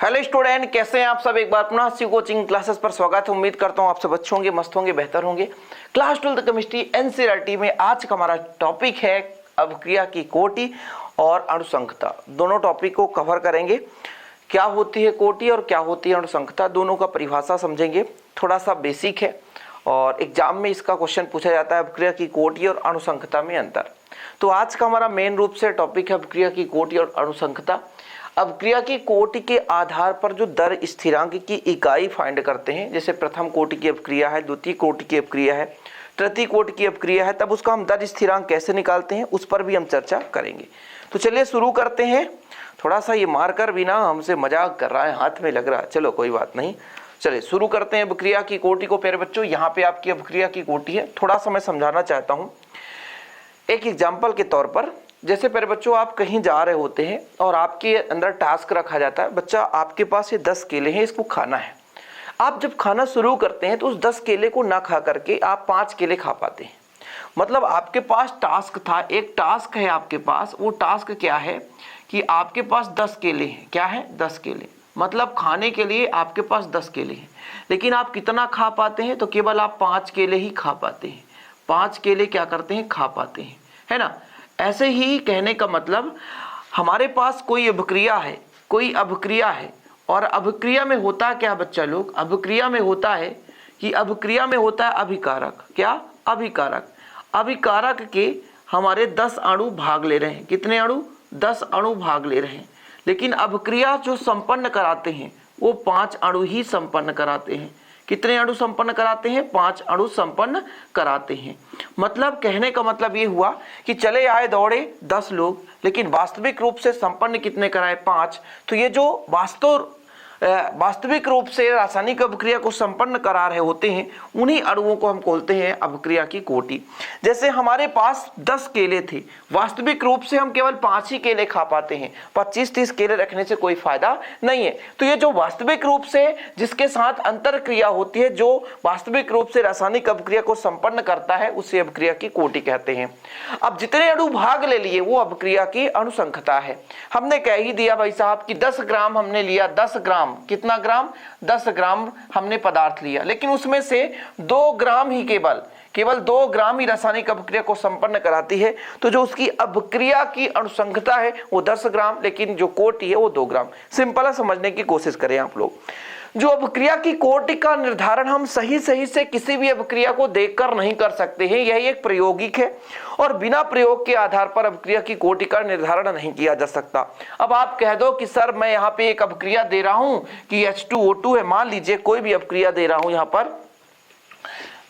Hello student, कैसे हैं आप सब। एक बार पुनः सी कोचिंग क्लासेस पर स्वागत है। उम्मीद करता हूं आप सब अच्छे होंगे, मस्त होंगे, बेहतर होंगे। क्लास 12 केमिस्ट्री एनसीईआरटी में आज का हमारा टॉपिक है अभिक्रिया की कोटि और अणुसंख्यता। दोनों टॉपिक को कवर करेंगे। क्या होती है कोटि और क्या होती है अणुसंख्यता, दोनों का परिभाषा समझेंगे। थोड़ा सा बेसिक है और एग्जाम में इसका क्वेश्चन पूछा जाता है, अभिक्रिया की कोटि और अणुसंख्यता में अंतर। तो आज का हमारा मेन रूप से टॉपिक है अभिक्रिया की कोटि और अणुसंख्यता। अभिक्रिया की कोटि के आधार पर जो दर स्थिरांक की इकाई फाइंड करते हैं, जैसे प्रथम कोटि की अभिक्रिया है, द्वितीय कोटि की अभिक्रिया है, तृतीय कोटि की अभिक्रिया है, तब उसका हम दर स्थिरांक कैसे निकालते हैं उस पर भी हम चर्चा करेंगे। तो चलिए शुरू करते हैं। थोड़ा सा ये मार्कर भी ना हमसे मजाक कर रहा है, हाथ में लग रहा है, चलो कोई बात नहीं। चलिए शुरू करते हैं अभिक्रिया की कोटि को। प्यारे बच्चों, यहाँ पे आपकी अभिक्रिया की कोटि है। थोड़ा सा मैं समझाना चाहता हूँ एक एग्जाम्पल के तौर पर। जैसे प्यारे बच्चों, आप कहीं जा रहे होते हैं और आपके अंदर टास्क रखा जाता है, बच्चा आपके पास ये 10 केले हैं, इसको खाना है। आप जब खाना शुरू करते हैं तो उस 10 केले को ना खा करके आप 5 केले खा पाते हैं। मतलब आपके पास टास्क था, एक टास्क है आपके पास। वो टास्क क्या है कि आपके पास 10 केले हैं। क्या है? 10 केले। मतलब खाने के लिए आपके पास 10 केले हैं, लेकिन आप कितना खा पाते हैं? तो केवल आप 5 केले ही खा पाते हैं। 5 केले क्या करते हैं? खा पाते हैं, है ना। ऐसे ही कहने का मतलब, हमारे पास कोई अभिक्रिया है, कोई अभिक्रिया है, और अभिक्रिया में होता क्या बच्चा लोग? अभिक्रिया में होता है कि अभिक्रिया में होता है अभिकारक। क्या? अभिकारक। अभिकारक के हमारे 10 अणु भाग ले रहे हैं। कितने अणु? 10 अणु भाग ले रहे हैं। लेकिन अभिक्रिया जो संपन्न कराते हैं वो 5 अणु ही संपन्न कराते हैं। कितने अणु संपन्न कराते हैं? 5 अणु संपन्न कराते हैं। मतलब कहने का मतलब ये हुआ कि चले आए दौड़े 10 लोग, लेकिन वास्तविक रूप से संपन्न कितने कराए? 5। तो ये जो वास्तविक रूप से रासायनिक अभिक्रिया को संपन्न करा रहे होते हैं, उन्हीं अणुओं को हम बोलते हैं अभिक्रिया की कोटि। जैसे हमारे पास 10 केले थे, वास्तविक रूप से हम केवल 5 ही केले खा पाते हैं। 25-30 केले रखने से कोई फायदा नहीं है। तो ये जो वास्तविक रूप से जिसके साथ अंतर क्रिया होती है, जो वास्तविक रूप से रासायनिक अभिक्रिया को संपन्न करता है, उसे अभिक्रिया की कोटि कहते हैं। अब जितने अणु भाग ले लिए वो अभिक्रिया की अणुसंख्यता है। हमने कह ही दिया भाई साहब कि 10 ग्राम हमने लिया। 10 ग्राम, कितना ग्राम? 10 ग्राम हमने पदार्थ लिया, लेकिन उसमें से 2 ग्राम ही केवल 2 ग्राम ही रासायनिक अभिक्रिया को संपन्न कराती है। तो जो उसकी अभिक्रिया की अणुसंख्यता है वो 10 ग्राम, लेकिन जो कोटि है वो 2 ग्राम। सिंपल है, समझने की कोशिश करें आप लोग। जो अभिक्रिया की कोटि का निर्धारण हम सही से किसी भी अभिक्रिया को देखकर नहीं कर सकते हैं। यह एक प्रायोगिक है और बिना प्रयोग के आधार पर अभिक्रिया की कोटि का निर्धारण नहीं किया जा सकता। अब आप कह दो कि सर मैं यहाँ पे एक अभिक्रिया दे रहा हूं कि H2O2 है, मान लीजिए कोई भी अभिक्रिया दे रहा हूं। यहाँ पर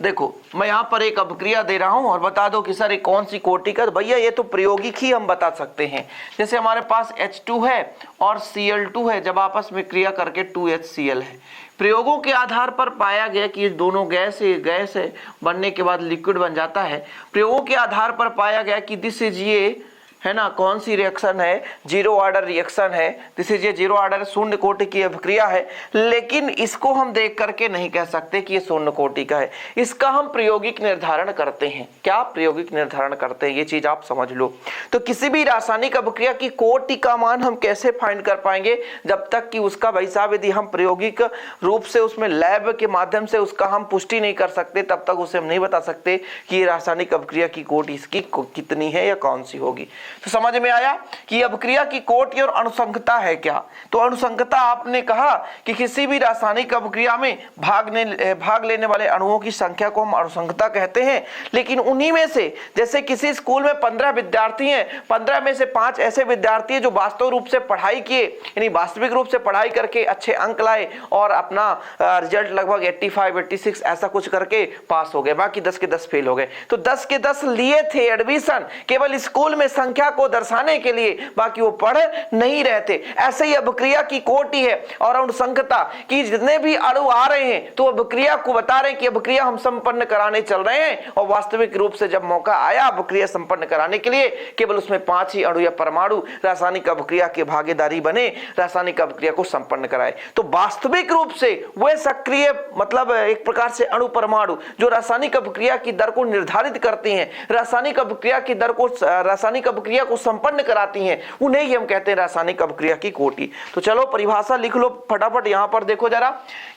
देखो, मैं यहाँ पर एक अभिक्रिया दे रहा हूं और बता दो कि सर ये कौन सी कोटि का। भैया ये तो प्रायोगिक ही हम बता सकते हैं। जैसे हमारे पास H2 है और Cl2 है, जब आपस में क्रिया करके 2HCl है। प्रयोगों के आधार पर पाया गया कि ये दोनों गैस है, बनने के बाद लिक्विड बन जाता है। प्रयोगों के आधार पर पाया गया कि दिस इज ये, है ना, कौन सी रिएक्शन है? 0 ऑर्डर रिएक्शन है। दिस इज ये 0 ऑर्डर शून्य कोटि की अभिक्रिया है। लेकिन इसको हम देख करके नहीं कह सकते कि ये शून्य कोटि का है। इसका हम प्रायोगिक निर्धारण करते हैं। क्या? प्रायोगिक निर्धारण करते हैं। ये चीज आप समझ लो। तो किसी भी रासायनिक अभिक्रिया की कोटि का मान हम कैसे फाइंड कर पाएंगे? जब तक कि उसका भाई साहब यदि हम प्रायोगिक रूप से उसमें लैब के माध्यम से उसका हम पुष्टि नहीं कर सकते, तब तक उसे हम नहीं बता सकते कि ये रासायनिक अभिक्रिया की कोटि इसकी कितनी है या कौन सी होगी। तो समझ में आया कि अभिक्रिया की कोटि और अणुसंख्यता है क्या? तो अणुसंख्यता आपने कहा कि किसी भी रासायनिक अभिक्रिया में भाग लेने वाले अणुओं की संख्या को हम अणुसंख्यता कहते हैं। लेकिन उन्हीं में से, जैसे किसी स्कूल में 15 विद्यार्थी हैं, 15 में से 5 ऐसे विद्यार्थी हैं जो वास्तव रूप से पढ़ाई किए, यानी वास्तविक रूप से पढ़ाई करके अच्छे अंक लाए और अपना रिजल्ट लगभग 85, 86 ऐसा कुछ करके पास हो गए। बाकी 10 के 10 फेल हो गए। तो 10 के 10 लिए थे एडमिशन केवल स्कूल में संख्या को दर्शाने के लिए, बाकी वो पढ़ नहीं रहे थे। ऐसे ही अभिक्रिया की कोटि है और अणुसंख्यता कि जितने भी अणु आ रहे हैं तो अभिक्रिया को बता रहे हैं कि अभिक्रिया हम संपन्न कराने चल रहे हैं, और वास्तविक रूप से जब मौका आया अभिक्रिया संपन्न कराने के लिए, केवल उसमें 5 ही अणु या परमाणु रासायनिक अभिक्रिया के भागीदारी बने, रासायनिक अभिक्रिया को संपन्न कराए। तो वास्तविक रूप से वह सक्रिय, मतलब एक प्रकार से अणु परमाणु जो रासायनिक अभिक्रिया की दर को निर्धारित करते हैं, रासायनिक अभिक्रिया की दर को, रासायनिक अभिक्रिया अभिक्रिया को संपन्न कराती हैं, उन्हें ही हम कहते हैं रासायनिक अभिक्रिया की कोटि। तो चलो परिभाषा लिख लो फटाफट। यहां पर देखो जरा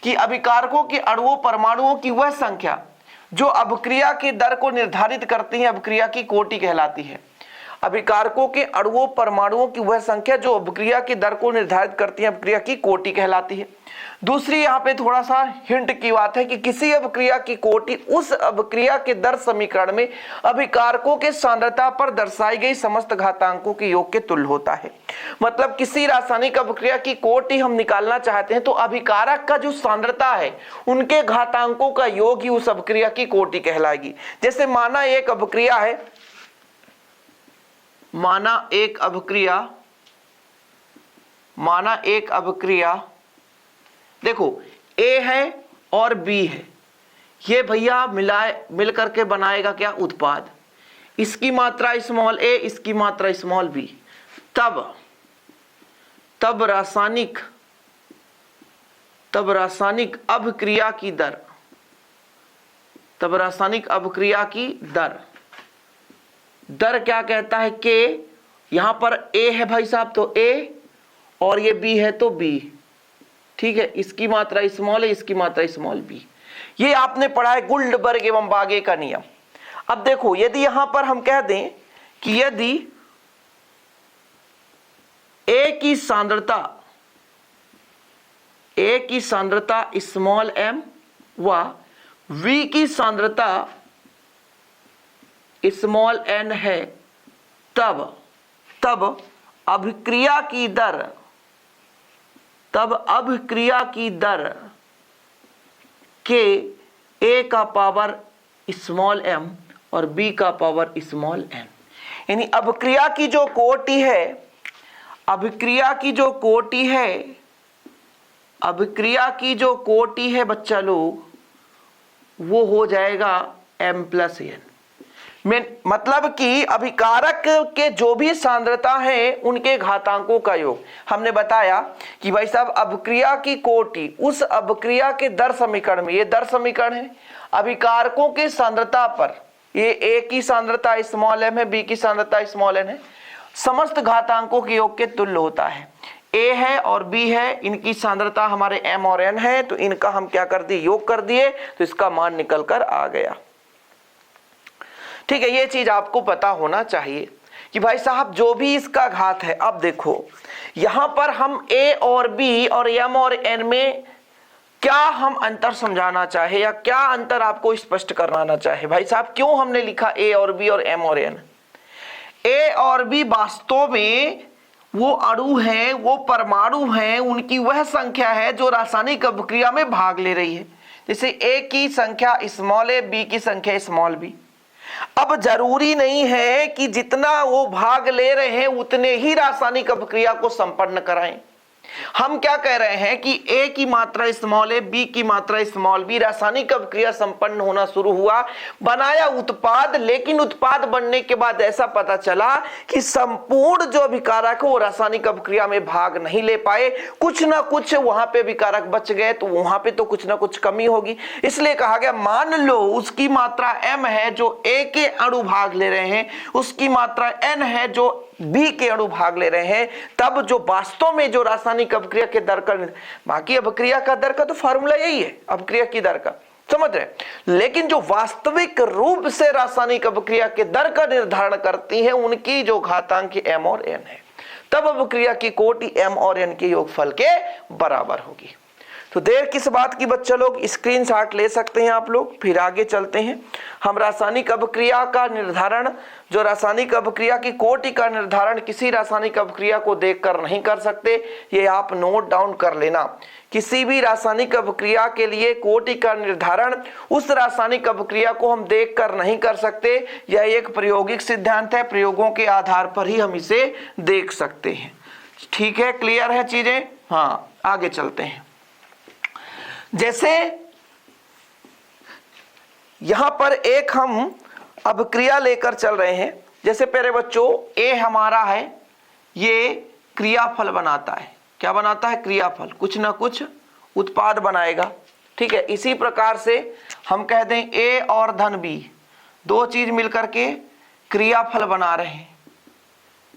कि अभिकारकों के अणुओं परमाणुओं की वह संख्या जो अभिक्रिया की दर को निर्धारित करती है अभिक्रिया की कोटि कहलाती है। अभिकारकों के अणुओं परमाणुओं की वह संख्या जो अभिक्रिया की दर को निर्धारित करती है अभिक्रिया की कोटि कहलाती है। दूसरी यहाँ पे थोड़ा सा हिंट की बात है कि किसी अभिक्रिया की कोटि उस अभिक्रिया के दर समीकरण में अभिकारकों के सांद्रता पर दर्शाई गई समस्त घातांकों के योग के तुल्य होता है। मतलब किसी रासायनिक अभिक्रिया की कोटि हम निकालना चाहते हैं तो अभिकारक का जो सांद्रता है उनके घातांकों का योग ही उस अभिक्रिया की कोटि कहलाएगी। जैसे माना एक अभिक्रिया है, माना एक अभिक्रिया देखो A है और B है, ये भैया मिल करके बनाएगा क्या उत्पाद। इसकी मात्रा स्मॉल a, इसकी मात्रा स्मॉल b। तब रासायनिक अभिक्रिया की दर क्या कहता है K। यहां पर A है भाई साहब तो A और ये B है तो B, ठीक है। इसकी मात्रा स्मॉल है, इसकी मात्रा स्मॉल b। ये आपने पढ़ा है गुल्डबर्ग एवं बागे का नियम। अब देखो यदि यहां पर हम कह दें कि यदि A की सांद्रता स्मॉल m व V की सांद्रता स्मॉल n है, तब अभिक्रिया की दर के A का पावर स्मॉल m और B का पावर स्मॉल n, यानी अभिक्रिया की जो कोटि है बच्चा लोग, वो हो जाएगा m+n। मतलब कि अभिकारक के जो भी सांद्रता है उनके घातांकों का योग। हमने बताया कि भाई साहब अभिक्रिया की कोटि उस अभिक्रिया के दर समीकरण में, ये दर समीकरण है, अभिकारकों की सांद्रता पर, ये A की सांद्रता स्मॉल m है, B की सांद्रता स्मॉल n है, समस्त घातांकों के योग के तुल्य होता है। A है और B है, इनकी सांद्रता हमारे m और n है, तो इनका हम क्या कर दिए, योग कर दिए, तो इसका मान निकल कर आ गया। ठीक है, ये चीज आपको पता होना चाहिए कि भाई साहब जो भी इसका घात है। अब देखो यहां पर हम A और B और m और n में क्या हम अंतर समझाना चाहे या क्या अंतर आपको स्पष्ट कराना चाहे। भाई साहब क्यों हमने लिखा A और B और m और n। A और B वास्तव में वो अणु हैं, वो परमाणु हैं, उनकी वह संख्या है जो रासायनिक अभिक्रिया में भाग ले रही है। जैसे A की संख्या स्मॉल a, B की संख्या स्मॉल b। अब जरूरी नहीं है कि जितना वो भाग ले रहे हैं उतने ही रासायनिक अभिक्रिया को संपन्न कराएं। हम क्या कह रहे हैं कि A की मात्रा स्मॉल a, B की मात्रा स्मॉल b, रासायनिक अभिक्रिया संपन्न होना शुरू हुआ, बनाया उत्पाद, लेकिन उत्पाद बनने के बाद ऐसा पता चला कि संपूर्ण जो अभिकारक है वो रासायनिक अभिक्रिया में भाग नहीं ले पाए, कुछ ना कुछ वहां पे अभिकारक बच गए, तो वहां पे तो कुछ ना कुछ कमी होगी। इसलिए कहा गया मान लो उसकी मात्रा m है जो A के अणु भाग ले रहे हैं, उसकी मात्रा n है जो B के अणु भाग ले रहे हैं, तब जो वास्तव में जो रासायनिक अभिक्रिया के दर का, बाकी अभिक्रिया का दर का तो फार्मूला यही है अभिक्रिया की दर का, समझ रहे, लेकिन जो वास्तविक रूप से रासायनिक अभिक्रिया के दर का निर्धारण करती है उनकी जो घातांक m और n है, तब अभिक्रिया की कोटि m और n के योगफल के बराबर होगी। तो देर किस बात की बच्चा लोग, स्क्रीनशॉट ले सकते हैं आप लोग। फिर आगे चलते हैं। हम रासायनिक अभिक्रिया का निर्धारण, जो रासायनिक अभिक्रिया की कोटि का निर्धारण किसी रासायनिक अभिक्रिया को देखकर नहीं कर सकते, ये आप नोट डाउन कर लेना। किसी भी रासायनिक अभिक्रिया के लिए कोटि का निर्धारण उस रासायनिक अभिक्रिया को हम देखकर नहीं कर सकते। यह एक प्रायोगिक सिद्धांत है, प्रयोगों के आधार पर ही हम इसे देख सकते हैं। ठीक है, क्लियर है चीजें। हाँ, आगे चलते हैं। जैसे यहां पर एक हम अभिक्रिया लेकर चल रहे हैं। जैसे प्यारे बच्चों, ए हमारा है, ये क्रियाफल बनाता है। क्या बनाता है? क्रियाफल, कुछ ना कुछ उत्पाद बनाएगा। ठीक है, इसी प्रकार से हम कह दें ए और धन बी, दो चीज मिलकर के क्रियाफल बना रहे हैं।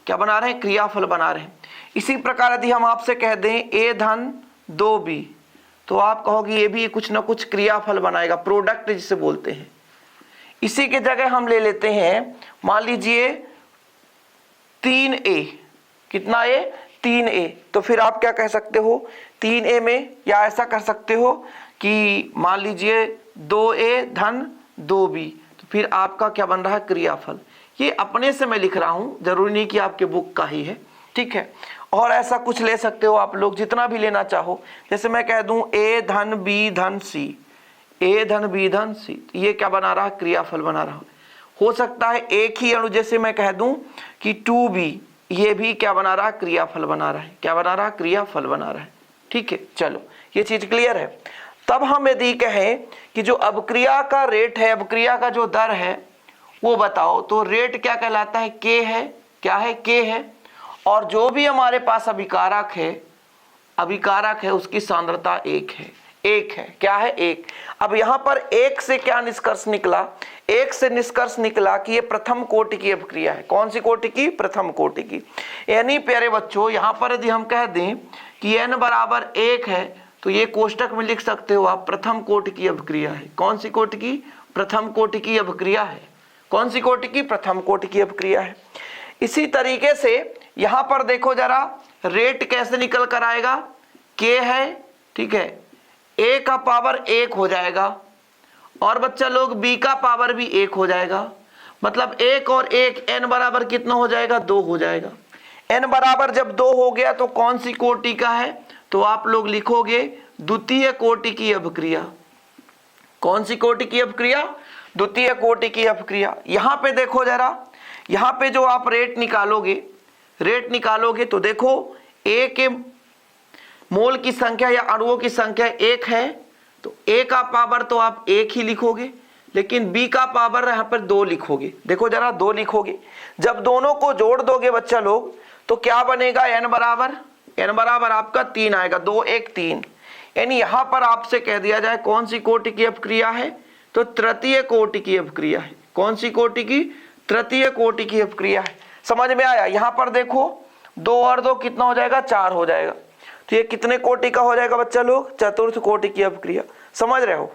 क्या बना रहे हैं, क्रियाफल बना रहे हैं। इसी प्रकार यदि हम आपसे कह दें a धन 2b, तो आप कहोगे ये भी कुछ ना कुछ क्रियाफल बनाएगा, प्रोडक्ट जिसे बोलते हैं। इसी के जगह हम ले लेते हैं, मान लीजिए 3a, कितना a, 3a, तो फिर आप क्या कह सकते हो 3a में, या ऐसा कर सकते हो कि मान लीजिए 2a धन 2b, तो फिर आपका क्या बन रहा है, क्रियाफल। ये अपने से मैं लिख रहा हूं, जरूरी नहीं कि आपके बुक का ही है, ठीक है। और ऐसा कुछ ले सकते हो आप लोग, जितना भी लेना चाहो। जैसे मैं कह दूं a धन b धन c, a धन b धन c, ये क्या बना रहा है, क्रियाफल बना रहा है। हो सकता है एक ही अणु, जैसे मैं कह दूं कि 2b, ये भी क्या बना रहा है, क्रियाफल बना रहा है। क्या बना रहा है, क्रियाफल बना रहा है, ठीक है। चलो ये चीज क्लियर है। तब हम यदि कहें कि जो अभिक्रिया का रेट है, अभिक्रिया का जो दर है वो बताओ, तो रेट क्या कहलाता है, k है। क्या है, k है। और जो भी हमारे पास अभिकारक है उसकी सांद्रता 1 है, 1 है। क्या है, 1। अब यहां पर 1 से क्या निष्कर्ष निकला, 1 से निष्कर्ष निकला कि ये प्रथम कोटि की अभिक्रिया है। कौन सी कोटि की, प्रथम कोटि की। यानी प्यारे बच्चों, यहां पर यदि हम कह दें कि n बराबर 1 है, तो ये कोष्टक में लिख सकते हो आप, प्रथम कोटि की अभिक्रिया है। कौन सी कोटि की, प्रथम कोटि की अभिक्रिया है। कौन सी कोटि की, प्रथम कोटि की अभिक्रिया है। इसी तरीके से यहां पर देखो जरा, रेट कैसे निकल कर आएगा, k है, ठीक है, a का पावर 1 हो जाएगा, और बच्चा लोग b का पावर भी 1 हो जाएगा। मतलब 1 और 1, n बराबर कितना हो जाएगा, 2 हो जाएगा। n बराबर जब 2 हो गया तो कौन सी कोटि का है, तो आप लोग लिखोगे द्वितीय कोटि की अभिक्रिया। कौन सी कोटि की अभिक्रिया, द्वितीय कोटि की अभिक्रिया। यहां पे देखो जरा, यहां पे जो आप रेट निकालोगे तो देखो a के मोल की संख्या या अणुओं की संख्या 1 है, तो a का पावर तो आप 1 ही लिखोगे, लेकिन b का पावर यहां पर 2 लिखोगे। देखो जरा, 2 लिखोगे। जब दोनों को जोड़ दोगे बच्चा लोग, तो क्या बनेगा, n बराबर आपका 3 आएगा, 2 1 3। यानी यहां पर आपसे कह दिया जाए कौन सी कोटि की अभिक्रिया है, तो तृतीय कोटि की अभिक्रिया है। कौन सी कोटि की, तृतीय कोटि की अभिक्रिया है। समझ में आया। यहां पर देखो 2 और 2 कितना हो जाएगा, 4 हो जाएगा। तो ये कितने कोटि का हो जाएगा बच्चा लोग, चतुर्थ कोटि की अभिक्रिया। समझ रहे हो।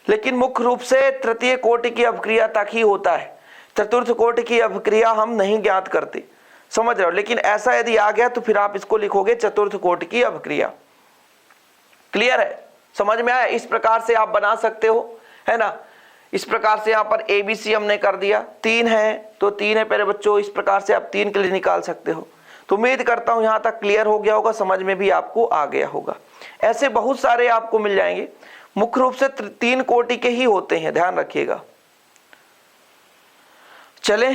लेकिन मुख्य रूप से तृतीय कोटि की अभिक्रिया तक ही होता है, चतुर्थ कोटि की अभिक्रिया हम नहीं ज्ञात करते। समझ रहे हो। लेकिन ऐसा यदि आ गया तो फिर आप इसको लिखोगे चतुर्थ कोटि की अभिक्रिया। क्लियर है, समझ में आया। इस प्रकार से आप बना सकते हो, है ना। इस प्रकार से यहाँ पर ABC हमने कर दिया, 3 है तो 3 है प्यारे बच्चों। इस प्रकार से आप 3 के लिए निकाल सकते हो। तो उम्मीद करता हूं यहां तक क्लियर हो गया होगा, समझ में भी आपको आ गया होगा। ऐसे बहुत सारे आपको मिल जाएंगे, मुख्य रूप से 3 कोटि के ही होते हैं, ध्यान रखिएगा। चले,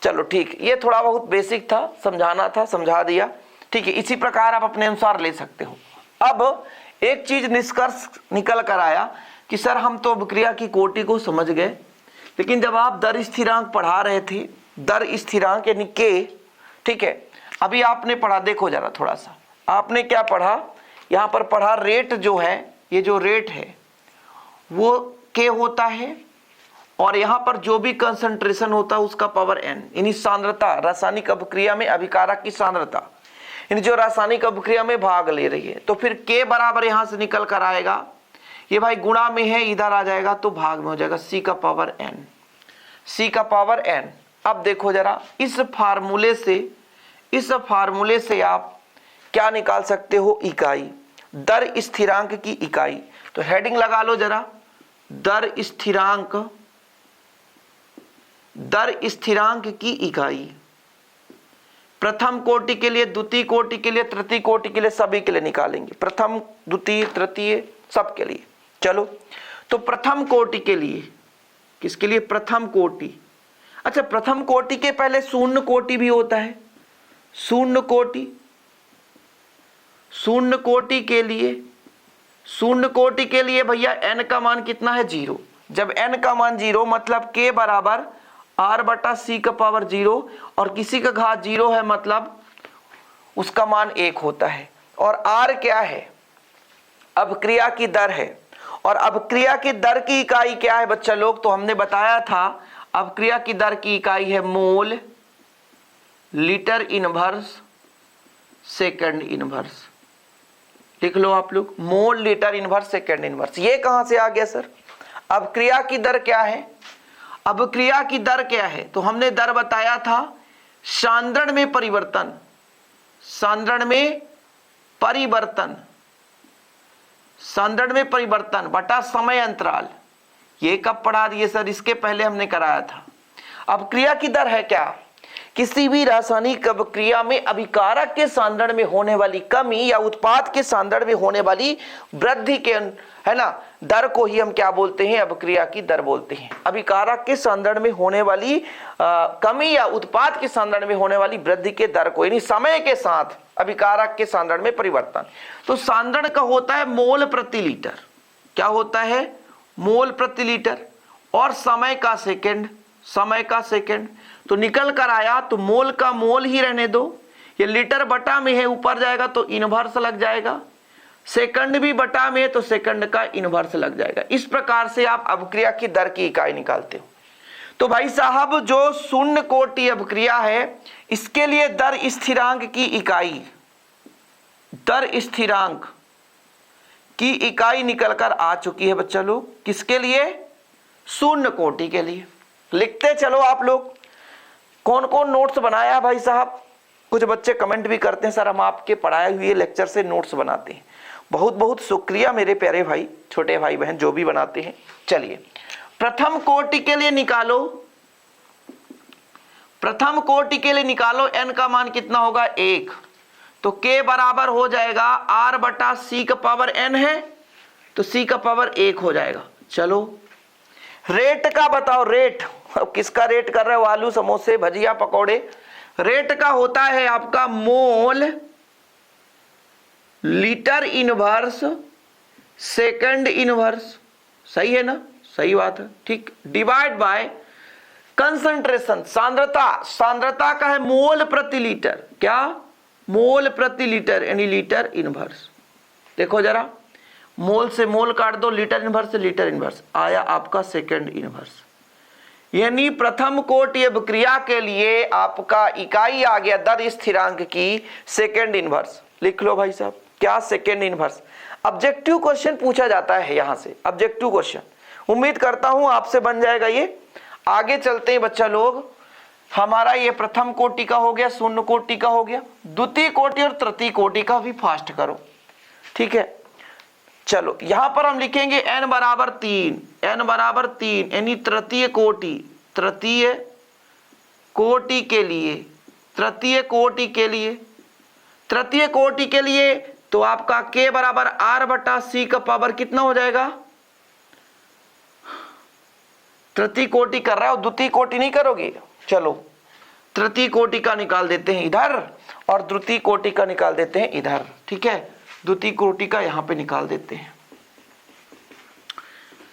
चलो ठीक, ये थोड़ा बहुत बेसिक था, समझाना था, समझा दिया, ठीक है। इसी प्रकार आप अपने अनुसार ले सकते हो। अब एक चीज निष्कर्ष निकल कर आया कि सर हम तो अभिक्रिया की कोटि को समझ गए, लेकिन जब आप दर स्थिरांक पढ़ा रहे थे, दर स्थिरांक यानी के, ठीक है, अभी आपने पढ़ा, देखो जरा थोड़ा सा, आपने क्या पढ़ा, यहां पर पढ़ा रेट जो है, ये जो रेट है वो के होता है, और यहां पर जो भी कंसंट्रेशन होता है उसका पावर n, यानी सांद्रता, रासायनिक अभिक्रिया में अभिकारक की सांद्रता, यानी जो रासायनिक अभिक्रिया में भाग ले रही है। तो फिर k बराबर यहां से निकल कर आएगा, ये भाई गुणा में है, इधर आ जाएगा तो भाग में हो जाएगा, c का पावर n, c का पावर n। अब देखो जरा, इस फार्मूले से आप क्या निकाल सकते हो, इकाई, दर स्थिरांक की इकाई। तो हेडिंग लगा लो जरा, दर स्थिरांक की इकाई। प्रथम कोटि के लिए, द्वितीय कोटि के लिए, तृतीय कोटि के लिए, सभी के लिए निकालेंगे, प्रथम द्वितीय तृतीय सब के लिए। चलो, तो प्रथम कोटि के लिए, किसके लिए, प्रथम कोटि। अच्छा, प्रथम कोटि के पहले शून्य कोटि भी होता है, शून्य कोटि के लिए भैया n का मान कितना है, 0। जब n का मान 0 मतलब k बराबर r बटा c का पावर 0, और किसी का घात 0 है मतलब उसका मान 1 होता है। और r क्या है, अभिक्रिया की दर है, और अभिक्रिया की दर की इकाई क्या है बच्चा लोग, तो हमने बताया था अपक्रिया की दर की इकाई है mole litre inverse second inverse. लिख लो आप लोग, mole litre inverse second inverse. ये कहां से आ गया सर? अपक्रिया की दर क्या है? अपक्रिया की दर क्या है? तो हमने दर बताया था सांद्रण में परिवर्तन, सांद्रण में परिवर्तन, सांद्रण में परिवर्तन बटा समय अंतराल। ये कब पढ़ा दिए सर? इसके पहले हमने कराया था। अपक्रिया की दर है क्या? किसी भी रासायनिक अपक्रिया में अभिकारक के सांद्रण में होने वाली कमी या उत्पाद के सांद्रण में होने वाली वृद्धि के, है ना, दर को ही हम क्या बोलते हैं? अपक्रिया की दर बोलते हैं। अभिकारक के सांद्रण में होने वाली कमी या उत्पाद के सांद्रण में होने वाली वृद्धि के दर को, यानी समय के साथ अभिकारक के सांद्रण में परिवर्तन। तो सांद्रण का होता है मोल प्रति लीटर। क्या होता है? मोल प्रति लीटर। और समय का सेकंड, समय का सेकंड। तो निकल कर आया तो मोल का मोल ही रहने दो, ये लीटर बटा में है, ऊपर जाएगा तो इनवर्स लग जाएगा। सेकंड भी बटा में है तो सेकंड का इनवर्स लग जाएगा। इस प्रकार से आप अपक्रिया की दर की इकाई निकालते हो। तो भाई साहब जो शून्य कोटि अपक्रिया है, इसके लिए दर स्थिरांक की इकाई, दर स्थिरांक की इकाई निकलकर आ चुकी है बच्चा लोग। किसके लिए? शून्य कोटि के लिए। लिखते चलो आप लोग। कौन कौन नोट्स बनाया भाई साहब? कुछ बच्चे कमेंट भी करते हैं सर हम आपके पढ़ाए हुए लेक्चर से नोट्स बनाते हैं। बहुत बहुत शुक्रिया मेरे प्यारे भाई, छोटे भाई बहन जो भी बनाते हैं। चलिए प्रथम कोटि के लिए निकालो, प्रथम कोटि के लिए निकालो। n का मान कितना होगा? 1। तो k बराबर हो जाएगा r बटा c का पावर n है तो c का पावर 1 हो जाएगा। चलो रेट का बताओ। रेट, अब किसका रेट कर रहे हो? आलू, समोसे, भजिया, पकौड़े। रेट का होता है आपका mole litre inverse second inverse. सही है ना? सही बात है, ठीक। डिवाइड बाय कंसंट्रेशन, सांद्रता। सांद्रता का है मोल प्रति लीटर। क्या? मोल प्रति लीटर, यानी लीटर इनवर्स। देखो जरा, मोल से मोल काट दो, लीटर इनवर्स से लीटर इनवर्स, आया आपका सेकंड इनवर्स। यानी प्रथम कोटि अपक्रिया के लिए आपका इकाई आ गया दर स्थिरांक की सेकंड इनवर्स। लिख लो भाई साहब, क्या? Second inverse. ऑब्जेक्टिव क्वेश्चन पूछा जाता है यहां से, ऑब्जेक्टिव क्वेश्चन। उम्मीद करता हूं आपसे बन जाएगा ये। आगे चलते हैं बच्चा लोग। हमारा ये प्रथम कोटि का हो गया, शून्य कोटि का हो गया। द्वितीय कोटि और तृतीय कोटि का भी फास्ट करो, ठीक है। चलो यहां पर हम लिखेंगे n बराबर 3, n बराबर 3, यानी तृतीय कोटि, तृतीय कोटि के लिए, तृतीय कोटि के लिए, तृतीय कोटि के लिए तो आपका k बराबर r बटा c का पावर कितना हो जाएगा? तृतीय कोटि कर रहा हो, द्वितीय कोटि नहीं करोगे। चलो तृतीय कोटि का निकाल देते हैं इधर और द्वितीय कोटि का निकाल देते हैं इधर, ठीक है। द्वितीय कोटि का यहां पे निकाल देते हैं।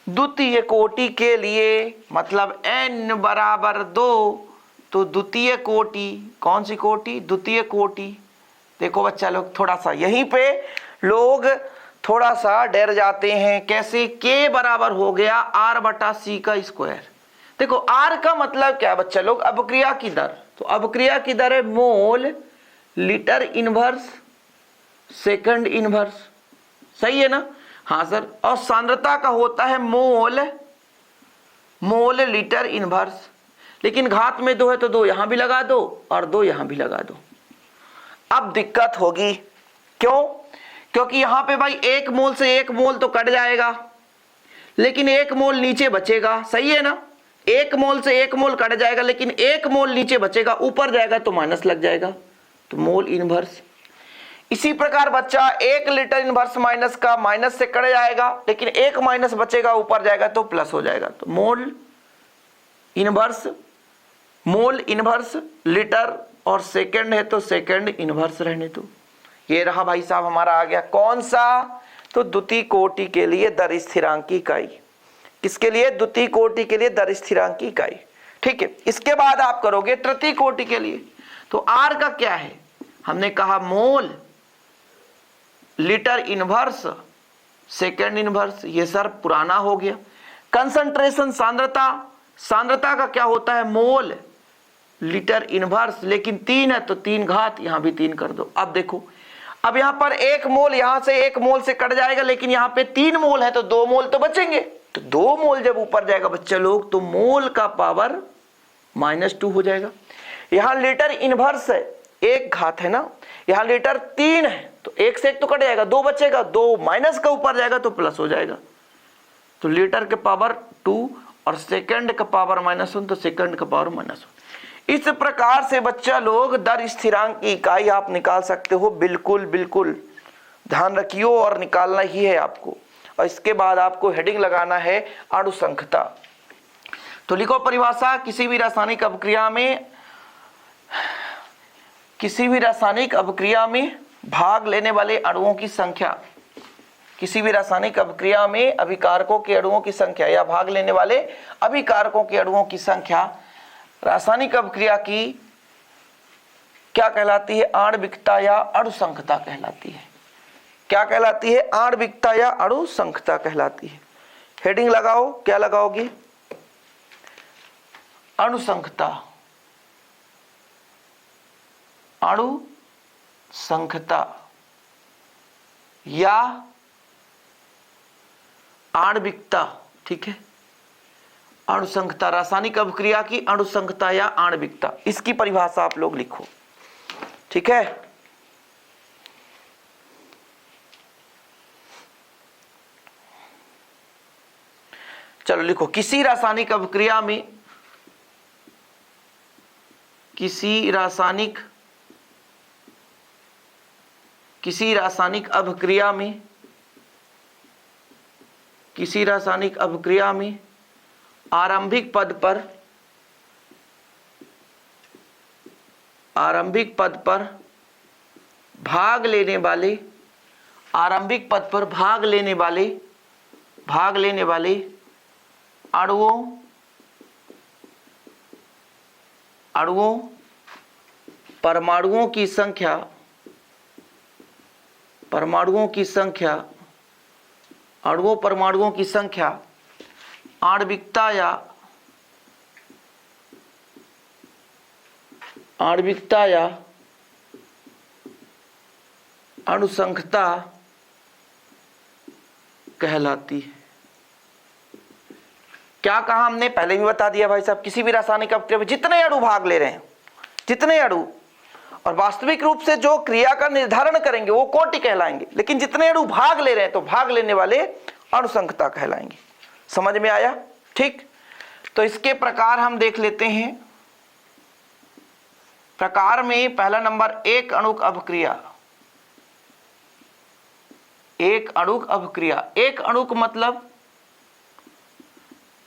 द्वितीय कोटि के लिए मतलब n बराबर 2, तो द्वितीय कोटि, कौन सी कोटि? द्वितीय कोटि। देखो बच्चा लोग थोड़ा सा यहीं पे लोग थोड़ा सा डर जाते हैं। कैसे? k बराबर हो गया r बटा c का स्क्वायर। देखो r का मतलब क्या बच्चा लोग? अपक्रिया की दर। तो अपक्रिया की दर है mole litre inverse second inverse. सही है ना? हाँ सर। और सांद्रता का होता है मोल, मोल लीटर इनवर्स। लेकिन घात में 2 है तो 2 यहां भी लगा दो और 2 यहां भी लगा दो। अब दिक्कत होगी, क्यों? क्योंकि यहां पे भाई 1 मोल से 1 मोल तो कट जाएगा, लेकिन 1 मोल नीचे बचेगा। सही है ना? 1 मोल से 1 मोल कट जाएगा, लेकिन 1 मोल नीचे बचेगा, ऊपर जाएगा तो माइनस लग जाएगा, तो मोल इनवर्स। इसी प्रकार बच्चा 1 लीटर इनवर्स माइनस का माइनस से कट जाएगा, लेकिन 1 माइनस बचेगा, ऊपर जाएगा तो प्लस हो जाएगा, तो mole inverse, mole inverse litre और सेकंड है तो सेकंड इनवर्स रहने दो। ये रहा भाई साहब हमारा आ गया कौन सा? तो द्वितीय कोटि के लिए दर स्थिरांक की इकाई। किसके लिए? द्वितीय कोटि के लिए दर स्थिरांक की इकाई, ठीक है। इसके बाद आप करोगे तृतीय कोटि के लिए। तो R का क्या है? हमने कहा mole litre inverse second inverse. ये सर पुराना हो गया। कंसंट्रेशन सांद्रता, सांद्रता का क्या होता है, मोल लीटर इनवर्स, लेकिन 3 है तो 3 घात, यहां भी 3 कर दो। अब देखो, अब यहां पर 1 मोल यहां से 1 मोल से कट जाएगा, लेकिन यहां पे 3 मोल है तो 2 मोल तो बचेंगे। तो 2 मोल जब ऊपर जाएगा बच्चे लोग, तो मोल का पावर -2 हो जाएगा। यहां लीटर इनवर्स है, 1 घात है ना, यहां लीटर 3 है तो 1 से 1 तो कट जाएगा, 2 बचेगा, 2 माइनस का ऊपर जाएगा तो प्लस हो जाएगा। तो लीटर के पावर 2 और सेकंड का पावर -1 तो सेकंड का पावर -1। इस प्रकार से बच्चा लोग दर स्थिरांक की इकाई आप निकाल सकते हो। बिल्कुल बिल्कुल ध्यान रखियो और निकालना ही है आपको। और इसके बाद आपको हेडिंग लगाना है अणुसंख्यता। तो लिखो परिभाषा, किसी भी रासायनिक अभिक्रिया में भाग लेने वाले अणुओं की संख्या, किसी भी रासायनिक अभिक्रिया में अभिकारकों के अणुओं की संख्या या भाग लेने वाले अभिकारकों के अणुओं की संख्या रासायनिक अभिक्रिया की क्या कहलाती है, आणविकता या अणुसंख्यता कहलाती है। क्या कहलाती है, आणविकता या अणुसंख्यता कहलाती है। हेडिंग लगाओ, क्या लगाओगे, अणुसंख्यता, अणुसंख्यता या आणविकता। ठीक है, अणुसंख्यता, रासायनिक अभिक्रिया की अणुसंख्यता या आणविकता, इसकी परिभाषा आप लोग लिखो। ठीक है, चलो लिखो, किसी रासायनिक अभिक्रिया में, किसी रासायनिक अभिक्रिया में आरंभिक पद पर भाग लेने वाले अणुओं परमाणुओं की संख्या आणविकता या अणुसंख्यता कहलाती है। क्या कहा हमने, पहले भी बता दिया भाई साहब, किसी भी रासायनिक अभिक्रिया में जितने अणु भाग ले रहे हैं, जितने अणु, और वास्तविक रूप से जो क्रिया का निर्धारण करेंगे वो कोटि कहलाएंगे, लेकिन जितने अणु भाग ले रहे हैं तो भाग लेने वाले अणुसंख्यता कहलाएंगे। समझ में आया? ठीक, तो इसके प्रकार हम देख लेते हैं। प्रकार में पहला नंबर एक अणुक अभिक्रिया। एक अणुक अभिक्रिया, एक अणुक मतलब,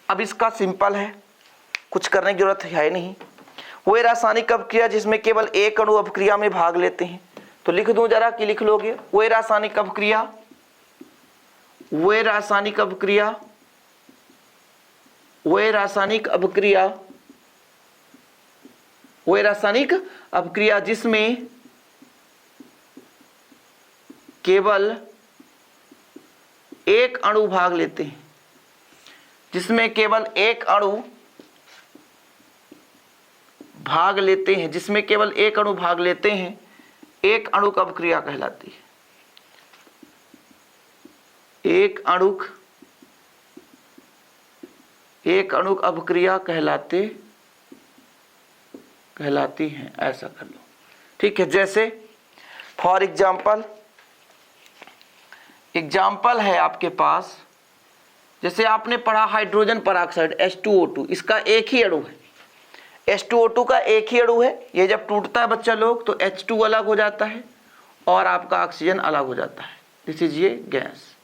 अब इसका सिंपल है, कुछ करने की जरूरत है नहीं। वो रासायनिक अभिक्रिया जिसमें केवल एक अणु अभिक्रिया में भाग लेते हैं। तो लिख दूं जरा कि लिख लोगे, वो रासायनिक अभिक्रिया, वो रासायनिक अभिक्रिया जिसमें केवल एक अणु भाग लेते हैं, जिसमें केवल एक अणु भाग लेते हैं, एक अणुक अभिक्रिया कहलाती है। एक अणुक अभिक्रिया कहलाती हैं, ऐसा कर लो। ठीक है, जैसे फॉर एग्जाम्पल है आपके पास, जैसे आपने पढ़ा हाइड्रोजन परऑक्साइड H2O2, इसका एक ही अणु है, H2O2 का एक ही अणु है। ये जब टूटता है बच्चा लोग तो H2 अलग हो जाता है और आपका ऑक्सीजन अलग हो जाता है, दिस इज ये गैस।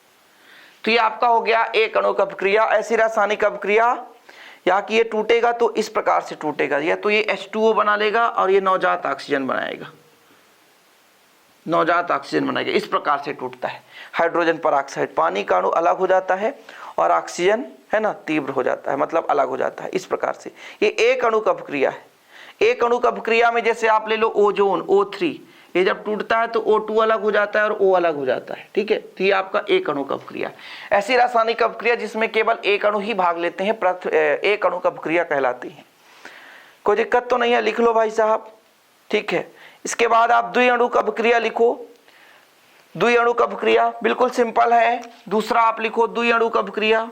तो ये आपका हो गया एक अणुक अभिक्रिया। ऐसी रासायनिक अभिक्रिया या कि ये टूटेगा तो इस प्रकार से टूटेगा, या तो ये H2O बना लेगा और ये नवजात ऑक्सीजन बनाएगा, इस प्रकार से टूटता है। हाइड्रोजन परऑक्साइड, पानी का अणु अलग हो जाता है और ऑक्सीजन है ना तीव्र हो जाता है, मतलब अलग हो जाता है। इस प्रकार से ये एक अणुक अभिक्रिया है। एक अणुक अभिक्रिया में जैसे आप ले लो ओजोन O3, ये जब टूटता है तो O2 अलग हो जाता है और O अलग हो जाता है, ठीक है। तो ये आपका एक अणु अपक्रिया। ऐसी रासायनिक अपक्रिया जिसमें केवल एक अणु ही भाग लेते हैं एक अणु अपक्रिया कहलाती है। कोई दिक्कत तो नहीं है, लिख लो भाई साहब, ठीक है। इसके बाद आप द्विअणु अपक्रिया लिखो। द्विअणु अपक्रिया बिल्कुल सिंपल है। दूसरा आप लिखो द्विअणु अपक्रिया,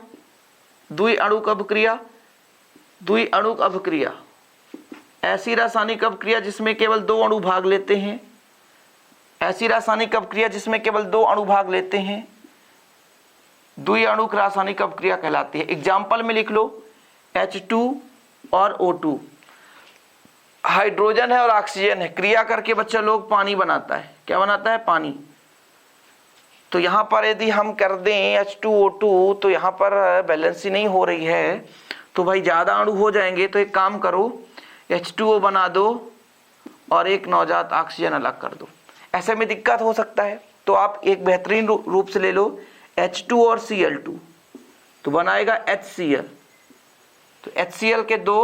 द्विअणु अपक्रिया, द्विअणु अपक्रिया। ऐसी रासायनिक अपक्रिया जिसमें केवल दो अणु भाग लेते हैं, ऐसी रासायनिक अपक्रिया जिसमें केवल दो अणु भाग लेते हैं, द्विअणु रासायनिक अपक्रिया कहलाती है। एग्जाम्पल में लिख लो H2 और O2, हाइड्रोजन है और ऑक्सीजन है, क्रिया करके बच्चा लोग पानी बनाता है। क्या बनाता है? पानी। तो यहाँ पर यदि हम कर दें H2O2 तो यहाँ पर बैलेंसी नहीं हो रही है, तो भाई ज़्यादा अणु हो जाएंगे। तो एक काम करो, H2O बना दो और एक नवजात ऑक्सीजन अलग कर दो। ऐसे में दिक्कत हो सकता है, तो आप एक बेहतरीन रूप से ले लो H2 और Cl2, तो बनाएगा HCl। तो HCl के दो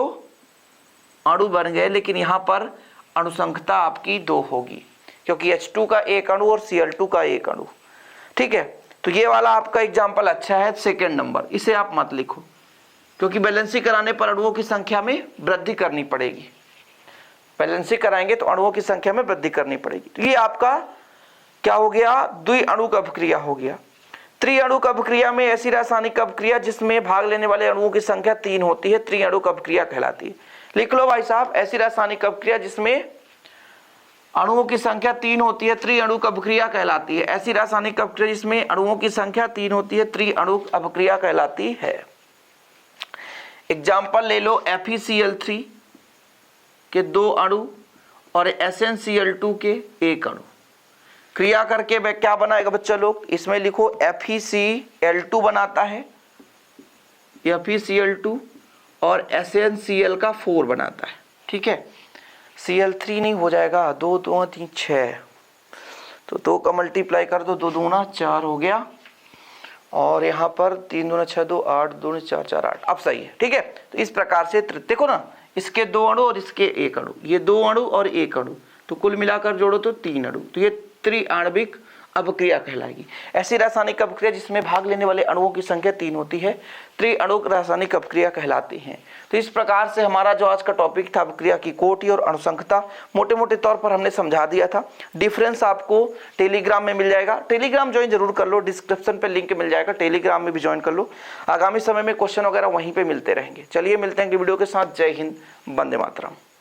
अणु बन गए, लेकिन यहाँ पर अणुसंख्यता आपकी 2 होगी, क्योंकि H2 का एक अणु और Cl2 का एक अणु, ठीक है। तो ये वाला आपका एग्जाम्पल अच्छा है, सेकेंड नंबर। इसे आप मत लिखो, क्योंकि बैलेंसी कराने पर अणुओं की संख्या में वृद्धि करनी पड़ेगी। बैलेंसी कराएंगे तो अणुओं की संख्या में वृद्धि करनी पड़ेगी। तो ये आपका क्या हो गया? द्विअणु अपक्रिया हो गया। त्रिअणु अपक्रिया में ऐसी रासायनिक अपक्रिया जिसमें भाग लेने वाले अणुओं की संख्या 3 होती है, त्रिअणु अपक्रिया कहलाती है। लिख लो भाई साहब, ऐसी रासायनिक अपक्रिया जिसमें अणुओं की संख्या 3 होती है, त्रिअणु अपक्रिया कहलाती है। ऐसी रासायनिक अपक्रिया जिसमें अणुओं की संख्या 3 होती है, त्रिअणु अपक्रिया कहलाती है। एग्जाम्पल ले लो FeCl3 के 2 अणु और SnCl2 के 1 अणु। क्रिया करके वह क्या बनाएगा बच्चा लोग? इसमें लिखो FeCl2 बनाता है, FeCl2 और SnCl का 4 बनाता है, ठीक है। Cl3 नहीं हो जाएगा, 2 2 3 6, तो 2 का मल्टीप्लाई कर दो, 2 दूना 4 हो गया, और यहाँ पर 3 दूना 6 2 8 2 4 4 8। अब सही है, ठीक है। तो इस प्रकार से देखो ना, इसके 2 अणु और इसके 1 अणु, ये 2 अणु और 1 अणु, तो कुल मिलाकर जोड़ो तो 3 अणु, तो ये त्रिआण्विक अपक्रिया कहलाएगी। ऐसी रासायनिक अपक्रिया जिसमें भाग लेने वाले अणुओं की संख्या 3 होती है, त्रिअणु रासायनिक अपक्रिया कहलाती है। तो इस प्रकार से हमारा जो आज का टॉपिक था अपक्रिया की कोटि और अणुसंख्यता, मोटे मोटे तौर पर हमने समझा दिया था। डिफरेंस आपको टेलीग्राम में मिल जाएगा, टेलीग्राम ज्वाइन जरूर कर लो, डिस्क्रिप्शन पे लिंक मिल जाएगा, टेलीग्राम में भी ज्वाइन कर लो। आगामी समय में क्वेश्चन वगैरह वहीं पे मिलते रहेंगे। चलिए मिलते हैं अगली वीडियो के साथ। जय हिंद, वंदे मातरम।